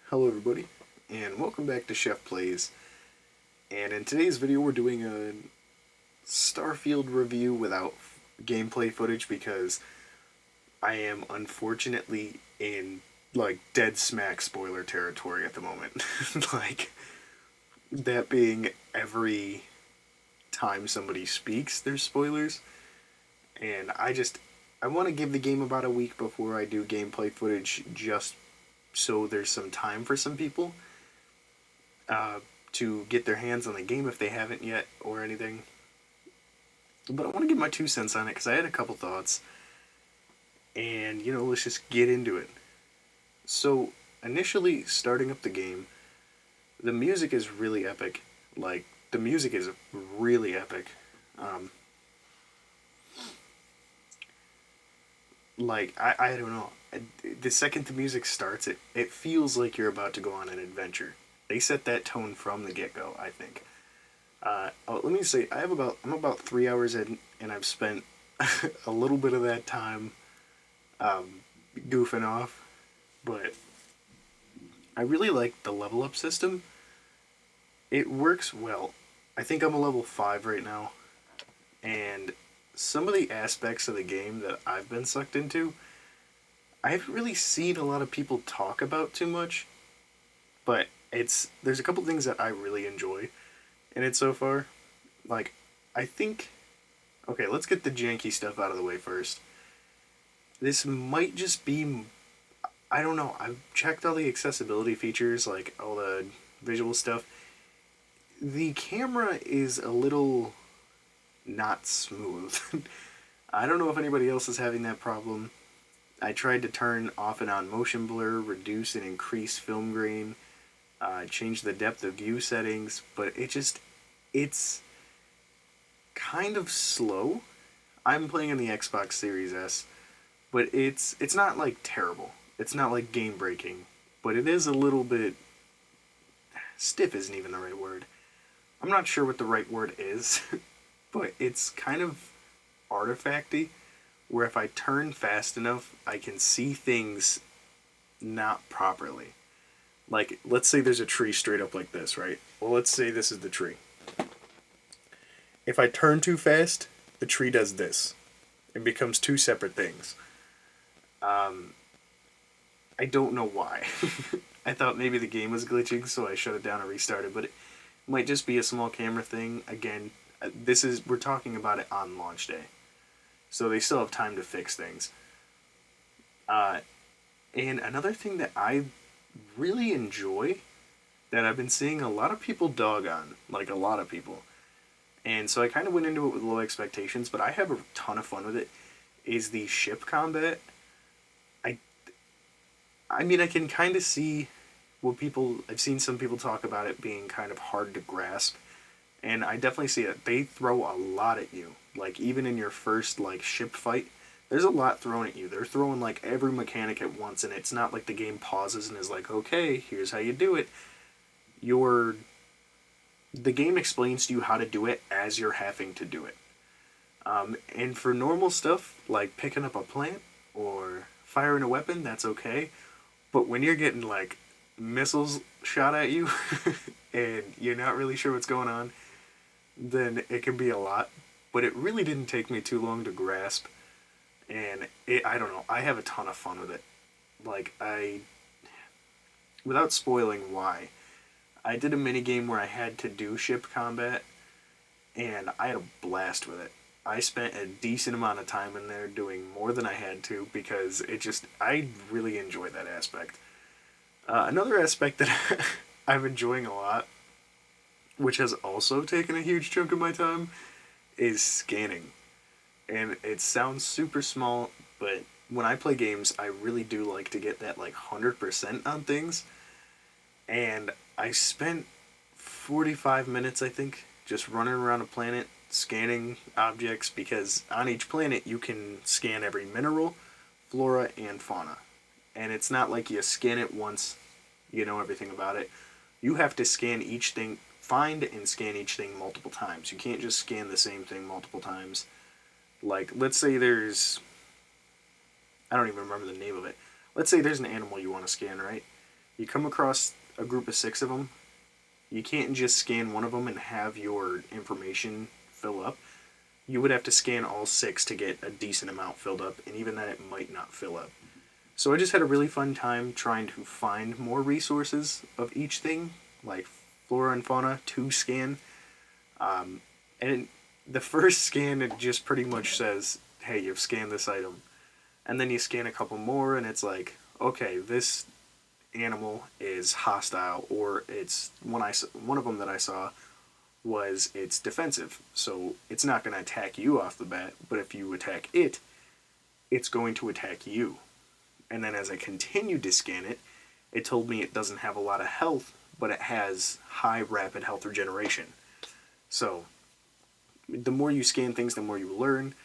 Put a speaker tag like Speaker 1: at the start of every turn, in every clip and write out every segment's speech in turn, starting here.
Speaker 1: Hello everybody, and welcome back to SheffPlays. And in today's video we're doing a Starfield review without gameplay footage because I am unfortunately in like dead smack spoiler territory at the moment. Like that being every time somebody speaks there's spoilers, and I want to give the game about a week before I do gameplay footage just so there's some time for some people uh, to get their hands on the game if they haven't yet or anything. But I want to give my 2 cents on it because I had a couple thoughts, and let's just get into it. So, initially starting up the game, the music is really epic. Like, the music is really epic. Um, I don't know. The second the music starts, it feels like you're about to go on an adventure. They set that tone from the get go, I think. Let me say, I'm about 3 hours in, and I've spent a little bit of that time um, goofing off, but I really like the level up system. It works well. I think I'm a level 5 right now, and some of the aspects of the game that I've been sucked into, I haven't really seen a lot of people talk about too much, but there's a couple things that I really enjoy in it so far. Like, I think okay, let's get the janky stuff out of the way first. This might just be, I don't know. I've checked all the accessibility features, like all the visual stuff. The camera is a little not smooth. I don't know if anybody else is having that problem. I tried to turn off and on motion blur, reduce and increase film grain, change the depth of view settings, but it's kind of slow. I'm playing on the Xbox Series S, but it's not like terrible. It's not like game breaking, but it is a little bit stiff. Isn't even the right word. I'm not sure what the right word is, but it's kind of artifacty. Where if I turn fast enough, I can see things not properly. Like, let's say there's a tree straight up like this, right? Well, let's say this is the tree. If I turn too fast, the tree does this. It becomes two separate things. Um, I don't know why. I thought maybe the game was glitching, so I shut it down and restarted, but it might just be a small camera thing. Again, we're talking about it on launch day, so they still have time to fix things. Uh, and another thing that I really enjoy that I've been seeing a lot of people dog on, like a lot of people, and so I kind of went into it with low expectations, but I have a ton of fun with it, is the ship combat. I I mean, I can kind of see I've seen some people talk about it being kind of hard to grasp, and I definitely see it. They throw a lot at you. Like, even in your first like ship fight, there's a lot thrown at you. They're throwing like every mechanic at once, and it's not like the game pauses and is like, okay, here's how you do it. You're The game explains to you how to do it as you're having to do it. And for normal stuff like picking up a plant or firing a weapon, that's okay. But when you're getting like missiles shot at you and you're not really sure what's going on, then it can be a lot. But it really didn't take me too long to grasp, and I don't know. I have a ton of fun with it. Like, without spoiling why, I did a mini game where I had to do ship combat, and I had a blast with it. I spent a decent amount of time in there doing more than I had to because I really enjoy that aspect. Another aspect that I'm enjoying a lot, which has also taken a huge chunk of my time, is scanning. And it sounds super small, but when I play games, I really do like to get that like 100% on things. And I spent 45 minutes, I think, just running around a planet scanning objects because on each planet you can scan every mineral, flora, and fauna. And it's not like you scan it once, you know everything about it. You have to scan each thing, find and scan each thing multiple times. You can't just scan the same thing multiple times. Like, let's say I don't even remember the name of it. Let's say there's an animal you want to scan, right? You come across a group of 6 of them. You can't just scan one of them and have your information fill up. You would have to scan all 6 to get a decent amount filled up, and even then it might not fill up. So I just had a really fun time trying to find more resources of each thing, like flora and fauna, to scan. And the first scan, it just pretty much says, hey, you've scanned this item. And then you scan a couple more, and it's like, okay, this animal is hostile, or it's one of them that I saw was it's defensive, so it's not going to attack you off the bat, but if you attack it, it's going to attack you. And then as I continued to scan it, it told me it doesn't have a lot of health, but it has high rapid health regeneration. So the more you scan things, the more you learn.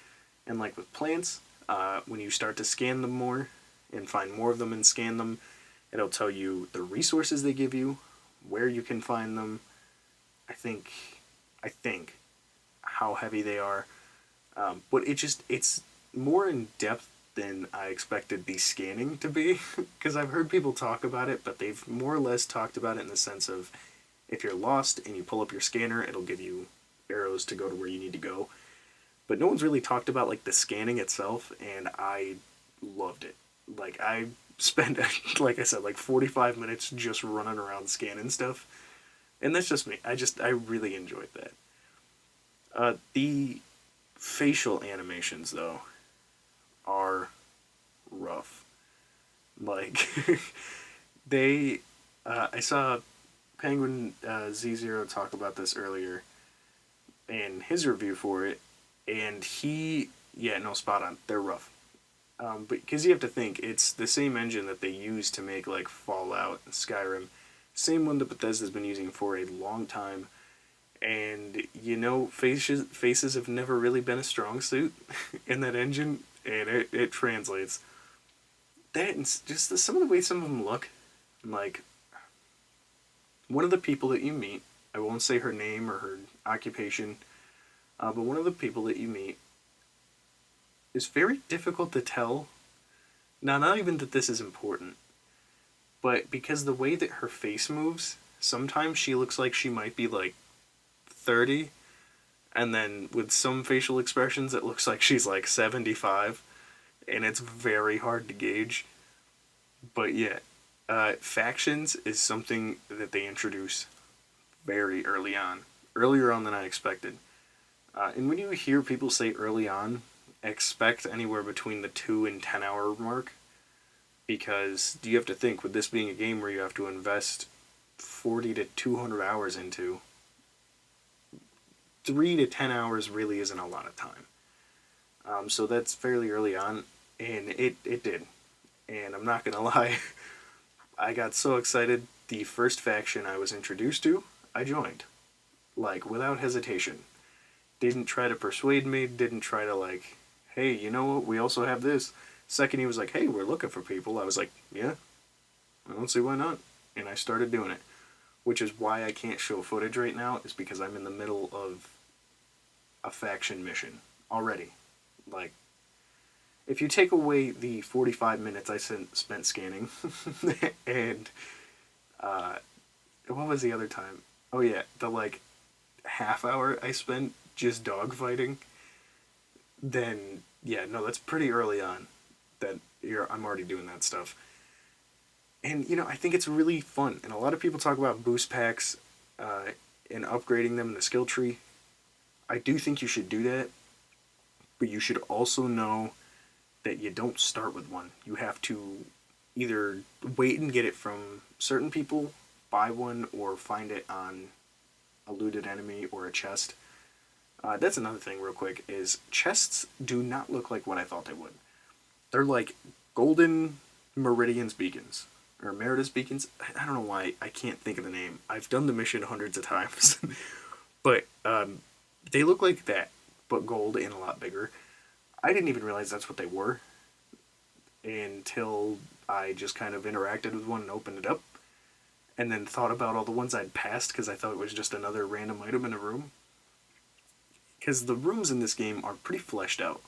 Speaker 1: And like with plants, when you start to scan them more and find more of them and scan them, it'll tell you the resources they give you, where you can find them. I think how heavy they are, but it's more in depth than I expected the scanning to be. Because I've heard people talk about it, but they've more or less talked about it in the sense of if you're lost and you pull up your scanner, it'll give you arrows to go to where you need to go. But no one's really talked about like the scanning itself, and I loved it. Like I spent, like I said, like 45 minutes just running around scanning stuff, and that's just me. I really enjoyed that. The facial animations though are rough. Like they, I saw Penguin Z0 talk about this earlier in his review for it, and yeah, no, spot on. They're rough. But because you have to think, it's the same engine that they use to make like Fallout and Skyrim, same one that Bethesda's been using for a long time, and faces have never really been a strong suit in that engine, and it translates. That and just some of the way some of them look, like one of the people that you meet, I won't say her name or her occupation, but one of the people that you meet is very difficult to tell. Now, not even that this is important, but because the way that her face moves, sometimes she looks like she might be like 30, and then with some facial expressions, it looks like she's like 75, and it's very hard to gauge. But yeah, factions is something that they introduce very early on, earlier on than I expected. And when you hear people say early on, expect anywhere between the 2 and 10 hour mark, because you have to think, with this being a game where you have to invest 40 to 200 hours into, 3 to 10 hours really isn't a lot of time. So that's fairly early on, and it did. And I'm not gonna lie, I got so excited. The first faction I was introduced to, I joined, like without hesitation. Didn't try to persuade me. Didn't try to like, hey, you know what? We also have this. Second, he was like, hey, we're looking for people. I was like, yeah, I don't see why not. And I started doing it, which is why I can't show footage right now, is because I'm in the middle of a faction mission already. Like, if you take away the 45 minutes I spent scanning, and what was the other time? Oh yeah, the like half hour I spent just dogfighting, then yeah, no, that's pretty early on that I'm already doing that stuff. And I think it's really fun. And a lot of people talk about boost packs and upgrading them in the skill tree. I do think you should do that, but you should also know that you don't start with one. You have to either wait and get it from certain people, buy one, or find it on a looted enemy or a chest. That's another thing real quick, is chests do not look like what I thought they would. They're like golden Meridian's beacons. Or Merida's beacons. I don't know why I can't think of the name. I've done the mission hundreds of times. But they look like that, but gold and a lot bigger. I didn't even realize that's what they were until I just kind of interacted with one and opened it up. And then thought about all the ones I'd passed because I thought it was just another random item in a room. Because the rooms in this game are pretty fleshed out.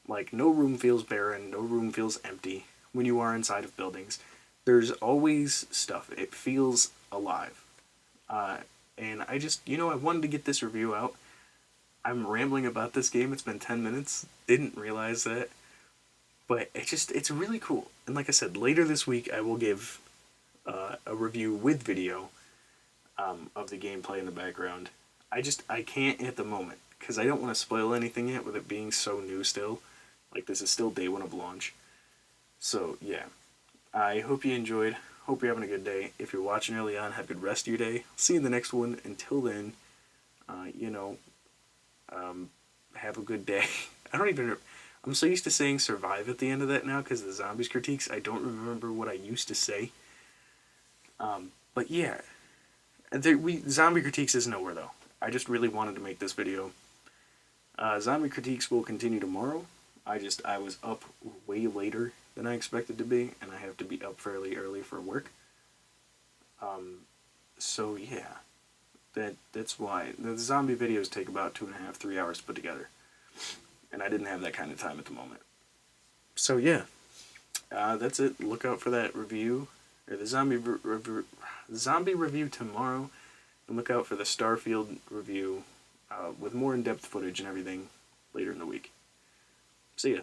Speaker 1: Like, no room feels barren, no room feels empty when you are inside of buildings. There's always stuff. It feels alive. Uh, and I just, I wanted to get this review out. I'm rambling about this game. It's been 10 minutes. Didn't realize that. But it's really cool. And like I said, later this week I will give a review with video of the gameplay in the background. I can't at the moment because I don't want to spoil anything yet with it being so new still. Like, this is still day one of launch. So, yeah. I hope you enjoyed. Hope you're having a good day. If you're watching early on, have a good rest of your day. See you in the next one. Until then, have a good day. I don't even... I'm so used to saying survive at the end of that now because of the zombies critiques. I don't remember what I used to say. But yeah. Zombie critiques is nowhere, though. I just really wanted to make this video. Zombie critiques will continue tomorrow. I was up way later than I expected to be, and I have to be up fairly early for work. So yeah, that's why the zombie videos take about 2.5, 3 hours to put together, and I didn't have that kind of time at the moment. So yeah, that's it. Look out for that review, or the zombie review tomorrow, and look out for the Starfield review with more in-depth footage and everything later in the week. See ya.